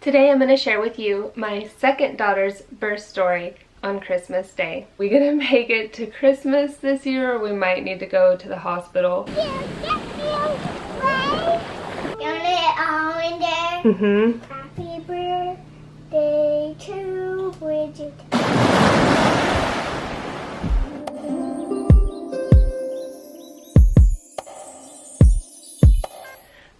Today I'm going to share with you my second daughter's birth story on Christmas Day. We gonna make it to Christmas this year, or we might need to go to the hospital. You want it all in there? Mm-hmm. Happy birthday to Bridget.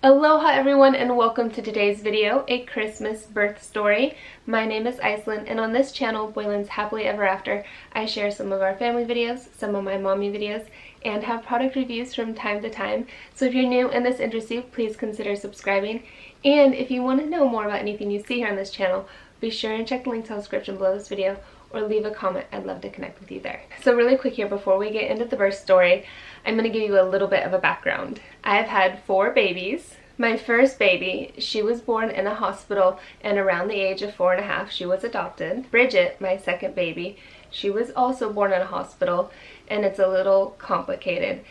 Aloha everyone, and welcome to today's video, a Christmas birth story. My name is Icelyn, and on this channel, Boylan's Happily Ever After, I share some of our family videos, some of my mommy videos, and have product reviews from time to time. So if you're new and this interests you, please consider subscribing. And if you want to know more about anything you see here on this channel, be sure and check the links in the description below this video, or leave a comment. I'd love to connect with you there. So really quick here, before we get into the birth story, I'm going to give you a little bit of a background. I've had 4 babies. My first baby, she was born in a hospital, and around the age of 4.5 she was adopted. Bridget, my second baby, she was also born in a hospital, and it's a little complicated.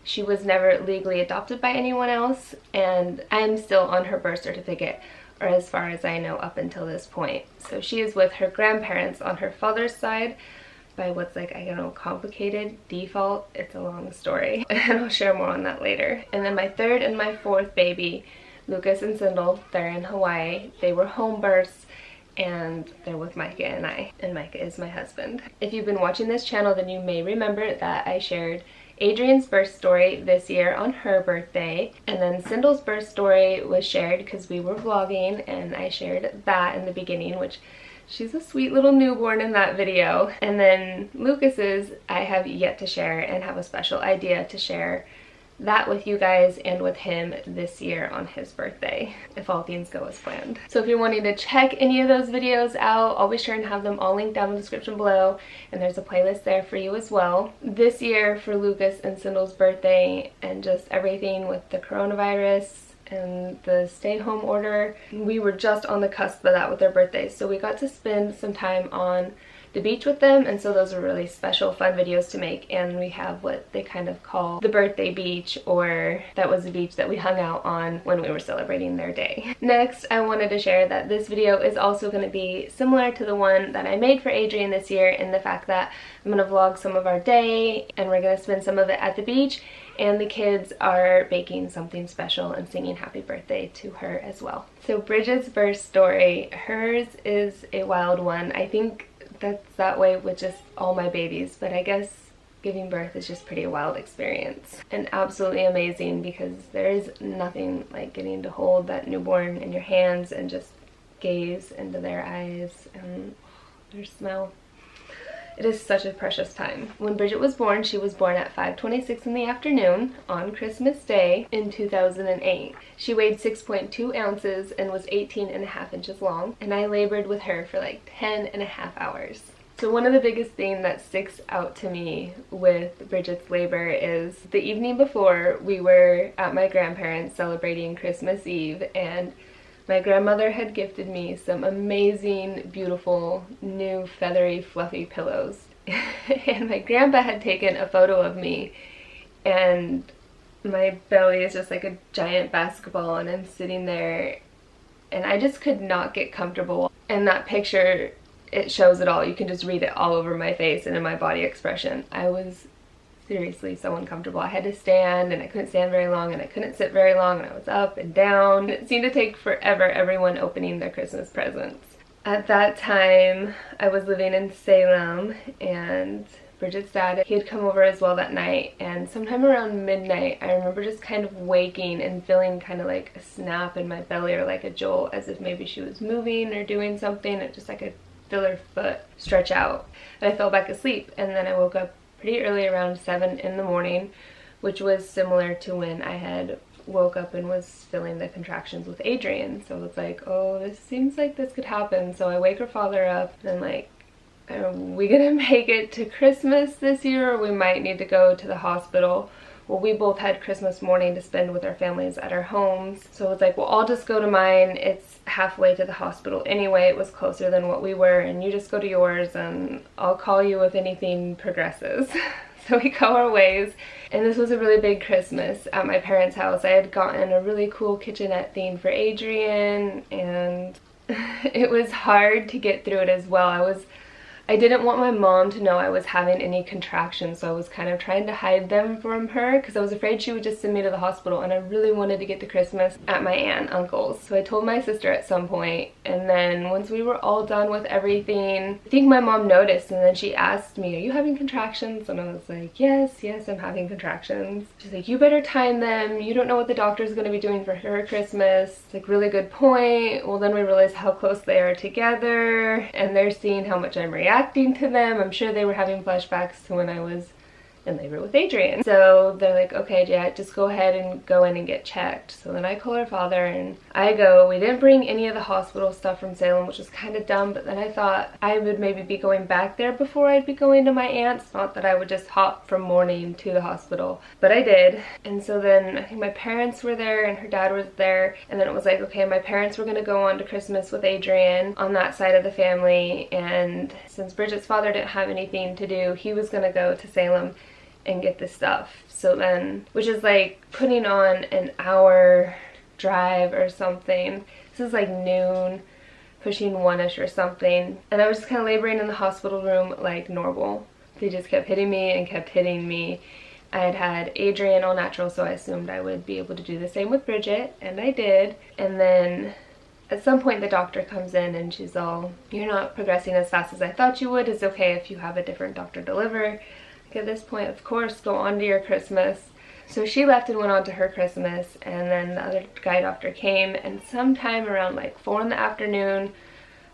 She was never legally adopted by anyone else, and I'm still on her birth certificate, or as far as I know up until this point. So she is with her grandparents on her father's side by what's like, I don't know, complicated default. It's a long story, and I'll share more on that later. And then my third and my fourth baby, Lucas and Sindel, they're in Hawaii. They were home births, and they're with Micah and I, and Micah is my husband. If you've been watching this channel, then you may remember that I shared Adrian's birth story this year on her birthday, and then Sindel's birth story was shared because we were vlogging, and I shared that in the beginning, which she's a sweet little newborn in that video. And then Lucas's I have yet to share, and have a special idea to share that with you guys and with him this year on his birthday, if all things go as planned. So if you're wanting to check any of those videos out, I'll be sure and have them all linked down in the description below, and there's a playlist there for you as well. This year for Lucas and Sindel's birthday, and just everything with the coronavirus and the stay-home order, we were just on the cusp of that with their birthdays, so we got to spend some time on the beach with them, and so those are really special, fun videos to make. And we have what they kind of call the birthday beach, or that was the beach that we hung out on when we were celebrating their day. Next, I wanted to share that this video is also going to be similar to the one that I made for Adrian this year, in the fact that I'm going to vlog some of our day, and we're going to spend some of it at the beach, and the kids are baking something special and singing happy birthday to her as well. So Bridget's birth story, hers is a wild one. I think that's that way with just all my babies, but I guess giving birth is just pretty wild experience, and absolutely amazing, because there is nothing like getting to hold that newborn in your hands and just gaze into their eyes and their smell. It is such a precious time. When Bridget was born, she was born at 5:26 in the afternoon on Christmas Day in 2008. She weighed 6.2 ounces and was 18.5 inches long, and I labored with her for like 10.5 hours. So one of the biggest things that sticks out to me with Bridget's labor is the evening before, we were at my grandparents' celebrating Christmas Eve, and my grandmother had gifted me some amazing, beautiful, new, feathery, fluffy pillows. And my grandpa had taken a photo of me, and my belly is just like a giant basketball, and I'm sitting there, and I just could not get comfortable. And that picture, it shows it all. You can just read it all over my face and in my body expression. I was seriously so uncomfortable. I had to stand, and I couldn't stand very long, and I couldn't sit very long, and I was up and down. It seemed to take forever, everyone opening their Christmas presents. At that time, I was living in Salem, and Bridget's dad, he had come over as well that night, and sometime around midnight, I remember just kind of waking and feeling kind of like a snap in my belly, or like a jolt, as if maybe she was moving or doing something, and just like I could feel her foot stretch out. And I fell back asleep, and then I woke up pretty early, around 7 in the morning, which was similar to when I had woke up and was feeling the contractions with Adrian. So it's like, oh, this seems like this could happen. So I wake her father up, and I'm like, are we gonna make it to Christmas this year, or we might need to go to the hospital? Well, we both had Christmas morning to spend with our families at our homes, so it's like, well, I'll just go to mine. It's halfway to the hospital anyway. It was closer than what we were, and you just go to yours, and I'll call you if anything progresses. So we go our ways, and this was a really big Christmas at my parents' house. I had gotten a really cool kitchenette theme for Adrian, and it was hard to get through it as well. I didn't want my mom to know I was having any contractions, so I was kind of trying to hide them from her because I was afraid she would just send me to the hospital, and I really wanted to get to Christmas at my aunt and uncle's. So I told my sister at some point, and then once we were all done with everything, I think my mom noticed, and then she asked me, "Are you having contractions?" And I was like, yes, I'm having contractions. She's like, "You better time them. You don't know what the doctor's going to be doing for her Christmas." It's like, really good point. Well, then we realized how close they are together, and they're seeing how much I'm reacting to them. I'm sure they were having flashbacks to when I was in labor with Adrian. So they're like, "Okay, Jack, just go ahead and go in and get checked." So then I call her father and I go. We didn't bring any of the hospital stuff from Salem, which was kind of dumb, but then I thought I would maybe be going back there before I'd be going to my aunt's. Not that I would just hop from morning to the hospital, but I did. And so then I think my parents were there and her dad was there, and then it was like, okay, my parents were going to go on to Christmas with Adrian on that side of the family, and since Bridget's father didn't have anything to do, he was going to go to Salem and get this stuff. So then, which is like putting on an hour drive or something. This is like noon, pushing one-ish or something, and I was just kind of laboring in the hospital room like normal. They just kept hitting me and kept hitting me. I had had Adrian all natural, so I assumed I would be able to do the same with Bridget, and I did. And then at some point the doctor comes in and she's all, "You're not progressing as fast as I thought you would. It's okay if you have a different doctor deliver." At this point, of course, go on to your Christmas. So she left and went on to her Christmas, and then the other guy doctor came, and sometime around like 4 in the afternoon,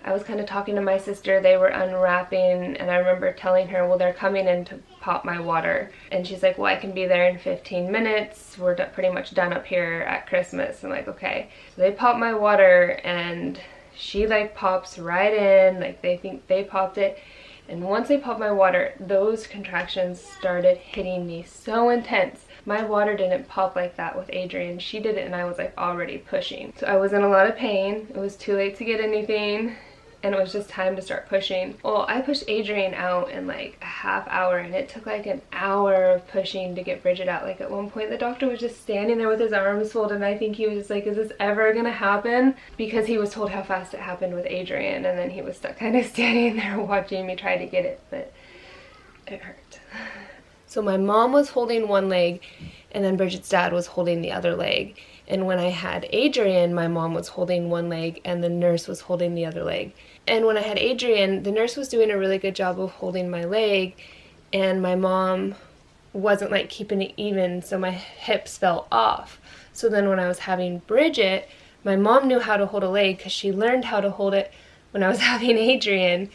I was kind of talking to my sister. They were unwrapping, and I remember telling her, "Well, they're coming in to pop my water." And she's like, "Well, I can be there in 15 minutes. We're pretty much done up here at Christmas." I'm like, okay. So they pop my water, and she like pops right in, like they think they popped it. And once they popped my water, those contractions started hitting me so intense. My water didn't pop like that with Adrian. She did it and I was like already pushing. So I was in a lot of pain. It was too late to get anything, and it was just time to start pushing. Well, I pushed Adrian out in like a half hour, and it took like an hour of pushing to get Bridget out. Like at one point the doctor was just standing there with his arms folded, and I think he was just like, "Is this ever gonna happen?" Because he was told how fast it happened with Adrian, and then he was stuck kind of standing there watching me try to get it, but it hurt. So my mom was holding one leg, and then Bridget's dad was holding the other leg. And when I had Adrian, my mom was holding one leg and the nurse was holding the other leg. And when I had Adrian, the nurse was doing a really good job of holding my leg, and my mom wasn't like keeping it even, so my hips fell off. So then when I was having Bridget, my mom knew how to hold a leg because she learned how to hold it when I was having Adrian,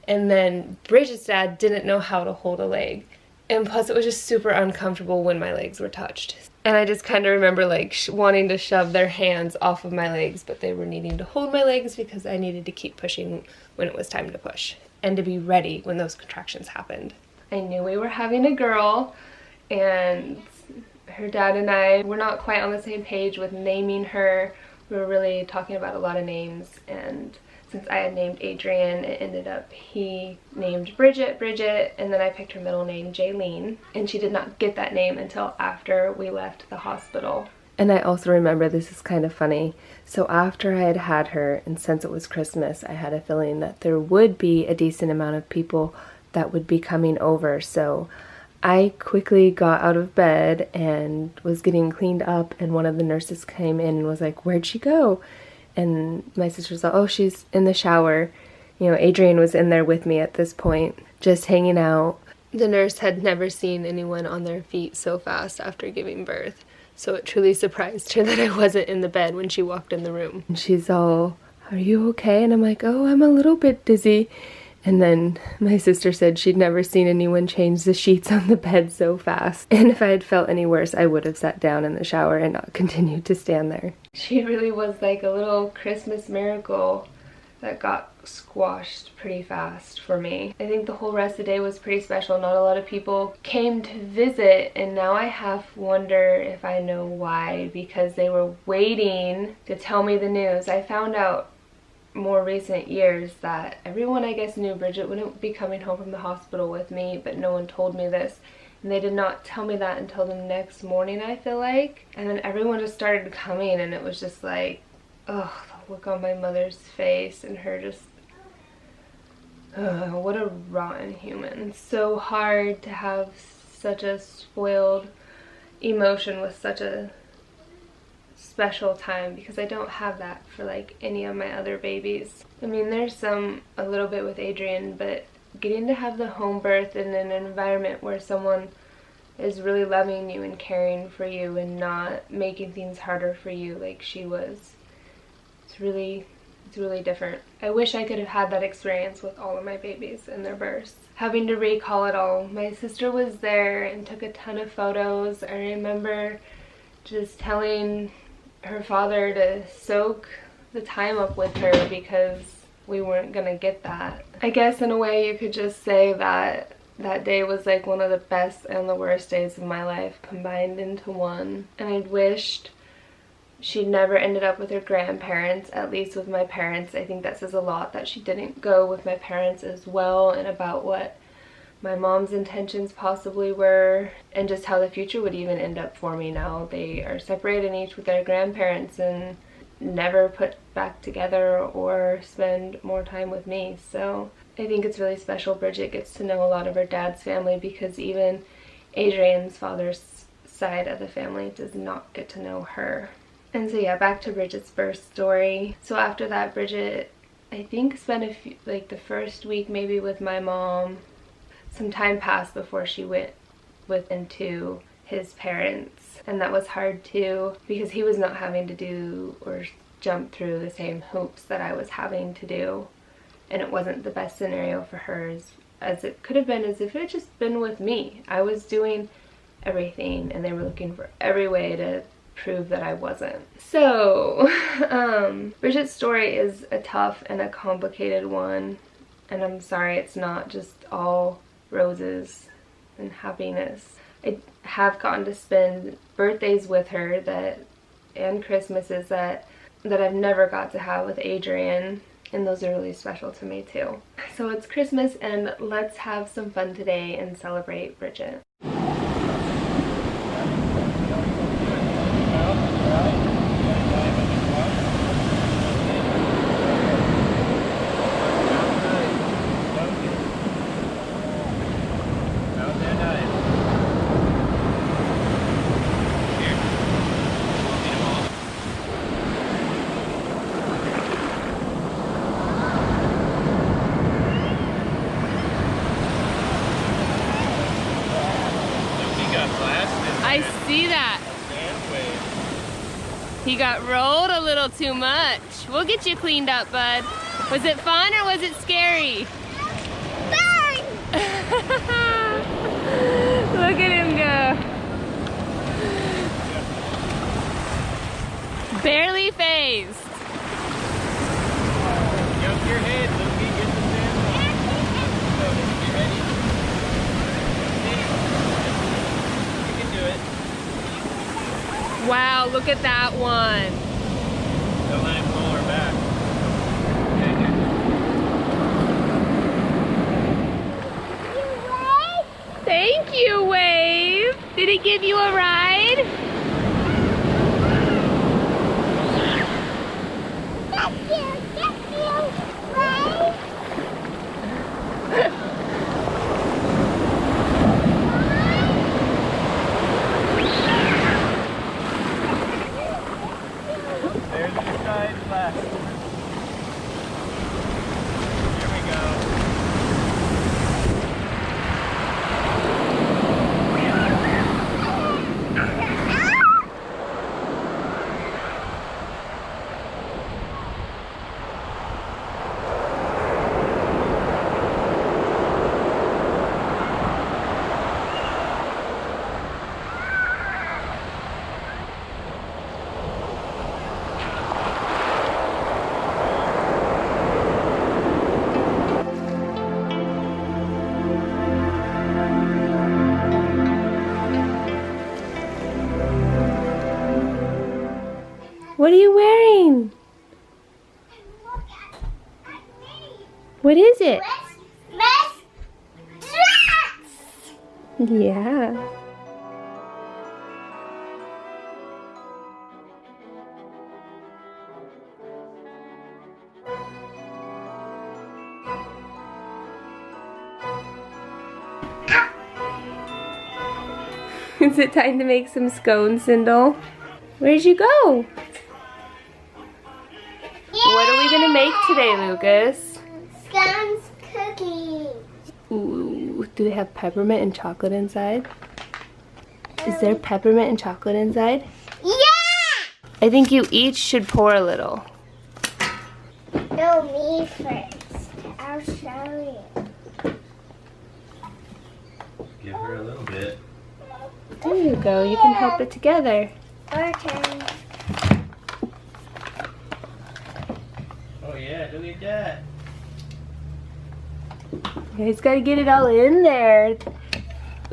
and then Bridget's dad didn't know how to hold a leg. And plus it was just super uncomfortable when my legs were touched. And I just kind of remember like wanting to shove their hands off of my legs, but they were needing to hold my legs because I needed to keep pushing when it was time to push and to be ready when those contractions happened. I knew we were having a girl, and her dad and I were not quite on the same page with naming her. We were really talking about a lot of names, and since I had named Adrian, it ended up he named Bridget, and then I picked her middle name, Jaylene, and she did not get that name until after we left the hospital. And I also remember, this is kind of funny, so after I had had her, and since it was Christmas, I had a feeling that there would be a decent amount of people that would be coming over, so I quickly got out of bed and was getting cleaned up, and one of the nurses came in and was like, "Where'd she go?" And my sister was like, "Oh, she's in the shower." You know, Adrian was in there with me at this point, just hanging out. The nurse had never seen anyone on their feet so fast after giving birth, so it truly surprised her that I wasn't in the bed when she walked in the room. And she's all, "Are you okay?" And I'm like, "Oh, I'm a little bit dizzy." And then my sister said she'd never seen anyone change the sheets on the bed so fast. And if I had felt any worse, I would have sat down in the shower and not continued to stand there. She really was like a little Christmas miracle that got squashed pretty fast for me. I think the whole rest of the day was pretty special. Not a lot of people came to visit, and now I half wonder if I know why, because they were waiting to tell me the news. I found out more recent years that everyone, I guess, knew Bridget wouldn't be coming home from the hospital with me, but no one told me this, and they did not tell me that until the next morning, I feel like. And then everyone just started coming, and it was just like, ugh, look on my mother's face and her just, what a rotten human. It's so hard to have such a spoiled emotion with such a special time, because I don't have that for like any of my other babies. I mean, there's some a little bit with Adrian, but getting to have the home birth in an environment where someone is really loving you and caring for you and not making things harder for you like she was, it's really different. I wish I could have had that experience with all of my babies and their births. Having to recall it all. My sister was there and took a ton of photos. I remember just telling her father to soak the time up with her because we weren't gonna get that. I guess in a way you could just say that that day was like one of the best and the worst days of my life combined into one. And I'd wished she'd never ended up with her grandparents, at least with my parents. I think that says a lot that she didn't go with my parents as well, and about what my mom's intentions possibly were, and just how the future would even end up for me now. They are separated each with their grandparents and never put back together or spend more time with me. So I think it's really special Bridget gets to know a lot of her dad's family, because even Adrian's father's side of the family does not get to know her. And so yeah, back to Bridget's birth story. So after that, Bridget, I think, spent like the first week maybe with my mom. Some time passed before she went into his parents, and that was hard too, because he was not having to do or jump through the same hoops that I was having to do, and it wasn't the best scenario for her as it could have been, as if it had just been with me. I was doing everything and they were looking for every way to prove that I wasn't. So Bridget's story is a tough and a complicated one, and I'm sorry it's not just all roses and happiness. I have gotten to spend birthdays with her and Christmases that I've never got to have with Adrian, and those are really special to me too. So it's Christmas, and let's have some fun today and celebrate Bridget. I see that. He got rolled a little too much. We'll get you cleaned up, bud. Was it fun or was it scary? Fun! Look at him go. Barely phased. Jump your head, Lucy. Get the sand. You ready? You can do it. Wow, look at that one. Don't let him pull her back. Thank you, Wave. Did he give you a ride? Thank you, right? There's the side left. Here we go. What are you wearing? What is it? Christmas dress! Yeah. Is it time to make some scones, Sindel? Where'd you go? Yeah. What are we gonna make today, Lucas? Scones cookies. Ooh, do they have peppermint and chocolate inside? Is there peppermint and chocolate inside? Yeah! I think you each should pour a little. No, me first. I'll show you. Give her a little bit. There you go, you can help it together. Your turn. Oh yeah, look at that. You guys gotta get it all in there.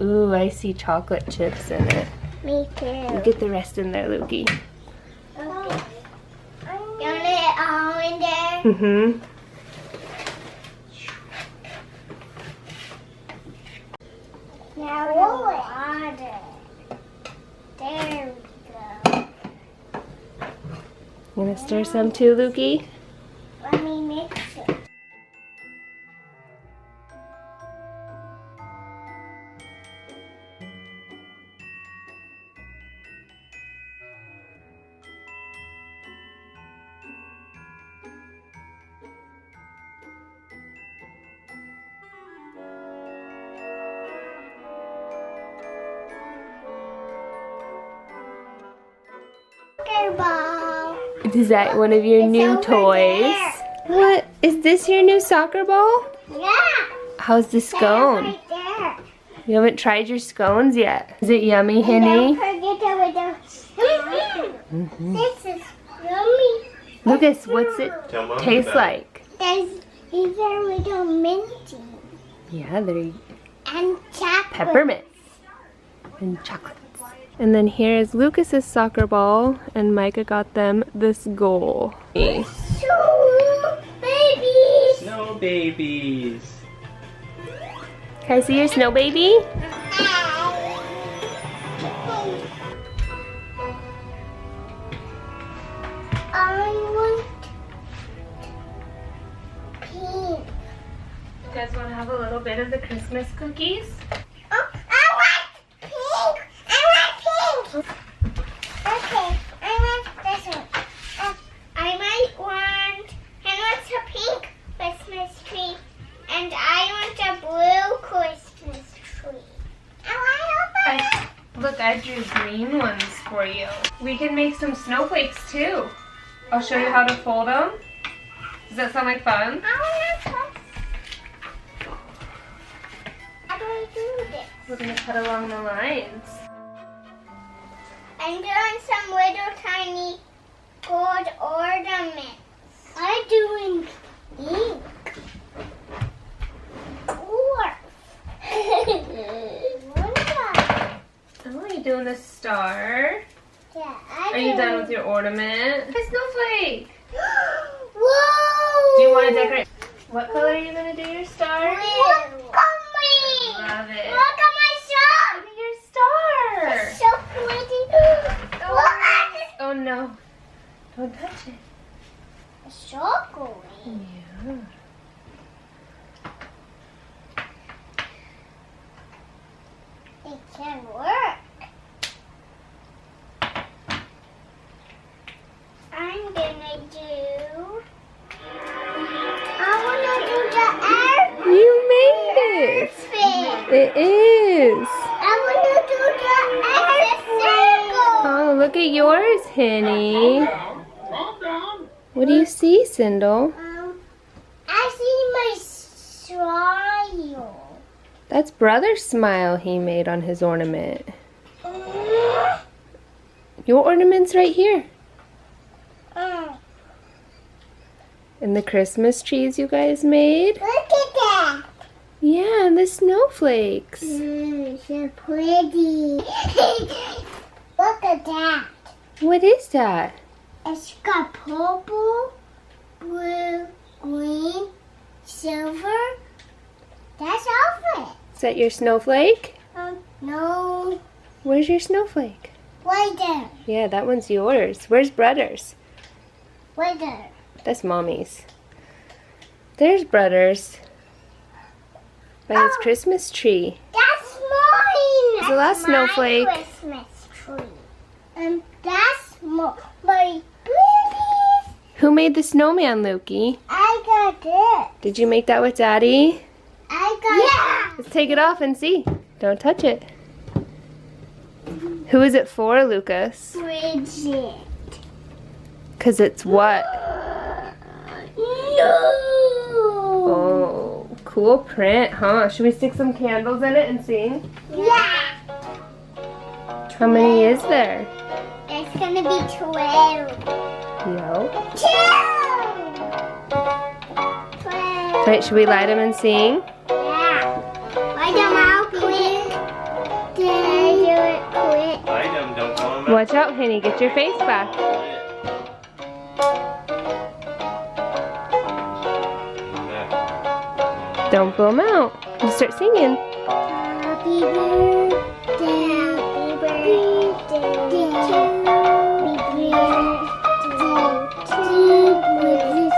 Ooh, I see chocolate chips in it. Me too. Get the rest in there, Lukey. Okay. You want it all in there? Mm-hmm. Now the water. There we go. You gonna stir some too, Lukey? Let me mix it. Soccer ball. Is that one of your It's new over toys? there. What? Is this your new soccer ball? Yeah. How's the scone? Right there. You haven't tried your scones yet. Is it yummy, And don't Henny? forget the window. This is yummy. Lucas, what's it Tell Mom taste about it. like? These are little minty Yeah, they're and chocolate. peppermint and chocolates. And then here is Lucas's soccer ball, and Micah got them this goal. So, babies. Snow babies. Can I see your snow baby? I want pink. You guys want to have a little bit of the Christmas cookies? Oh, I want pink. I want pink. Okay, I want this one. I might want. I want a pink Christmas tree, and I want a blue Christmas tree. Look, I drew green ones for you. We can make some snowflakes too. I'll show you how to fold them. Does that sound like fun? How do I do this? We're gonna cut along the lines. I'm doing some little tiny gold ornaments. I'm doing ink. Oh, you're doing a star. Yeah, Are you done with your ornament? A snowflake. Whoa! Do you want to decorate? What color are you gonna do your star? Look at me! Love it. Look at my star! Look at your star. It's so pretty. Look at it. Oh no! Don't touch it. It's chocolate. Yeah. It can work. I'm gonna do. I wanna do the air. You made it. Thing. It is. I wanna do the air circle. Oh, look at yours, Henny. What do you see, Sindel? I see my smile. That's brother's smile he made on his ornament. Your ornament's right here. And the Christmas trees you guys made? Look at that. Yeah, and the snowflakes. So pretty. Look at that. What is that? It's got purple, blue, green, silver. That's all Is that your snowflake? it. No. Where's your snowflake? Right there. Yeah, that one's yours. Where's brother's? Right there. That's mommy's. There's brother's. By his Christmas tree. That's mine. the last snowflake. Christmas tree. And that's my babies. Who made the snowman, Lukey? I got it. Did you make that with Daddy? I got it. Let's take it off and see. Don't touch it. Who is it for, Lucas? Bridget. Because it's what? No. Oh, cool print, huh? Should we stick some candles in it and sing? Yeah. How many is there? It's gonna be 12. No. 12. Right, should we light them and sing? Yeah. Light them out quick. Can I do it quick? Light them, don't blow them out. Watch out, Henny. Get your face back. Don't blow them out. You start singing. Happy birthday. Happy birthday to you. Happy birthday to Bridget.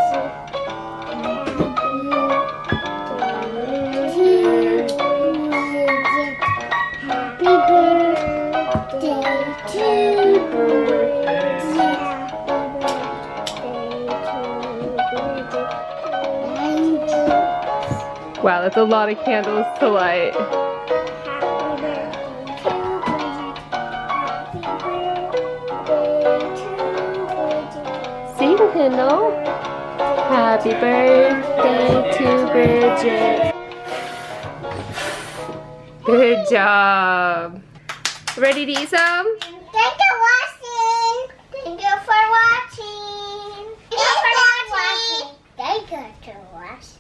Happy birthday to Wow, that's a lot of candles to light. Sing, Kendall. Happy birthday to Bridget. Good job. Ready to eat some? Thank you for watching. Thank you for watching. Thank you for watching.